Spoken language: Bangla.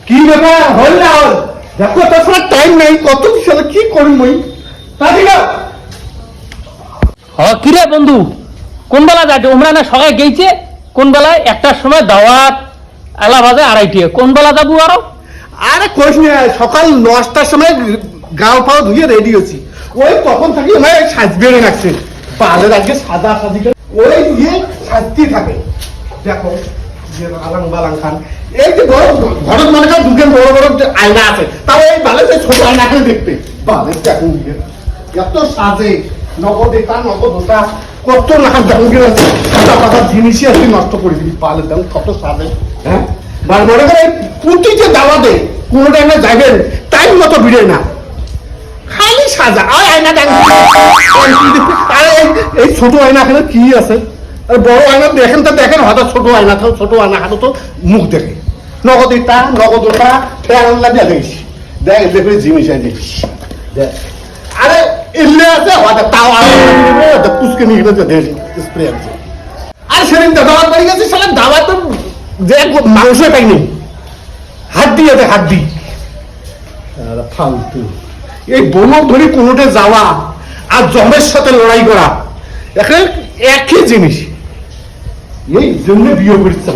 কি ব্যাপার হল না হল দেখো তাছাড়া টাইম নাই কত সালে কি করি মই তাই না কিরে বন্ধু কোন বেলা যাচ্ছে ওমরা না সবাই গেছে কোন বেলায় একটার সময় দাওয়াত এলা বাজে 2:30 কোন বেলা যাবো আরো আরে কইস না সকাল 9টার সময় গাল পাও ধুয়ে রেডি হচ্ছি ওই তখন থাকি ভাই সাজবে রাখছে পালের আগে সাদা সাদি ওই দিয়ে সাজতে থাকে দেখো যে আলাং বালাং খান এই যে বড় ঘরের মনে কর দুজন বড় বড় আয়না আছে তাও এই বালে যে ছোট আয়না করে দেখতে বালে দেখুন এত সাজে নগদে তার নগদটা কত লাখ দাম করে সাদা পাতা জিনিসই আর কি নষ্ট করে দিবি পালের দাম কত সাজে হ্যাঁ মনে করে প্রতিটা দাওয়া দেয় কোনো টাইমে যাবেন টাইম মতো ভিড়ে না খালি সাজা আর আয়না এই ছোট আয়না এখানে কি আছে আর বড় আয়না দেখেন তো দেখেন হয়তো ছোট আয়না ছোট আয়না হাতে তো মুখ দেখে নগদটা নগদটা ফেরান্লা দেখিস দেখ দেখে জিনিস দেখিস দেখ আরে ইল্লে আছে হয়তো তাও আর পুষ্কে নিয়ে গেছে স্প্রে আছে আর সেদিন দাওয়াত বাড়ি গেছে সালা দাওয়াত তো যে মাংস পাইনি হাড্ডি আছে হাড্ডি ফালতু এই বনক ধরে কোনোটা যাওয়া আর জমের সাথে লড়াই করা এখানে একই জিনিস এই জন্য বিয়ে করতে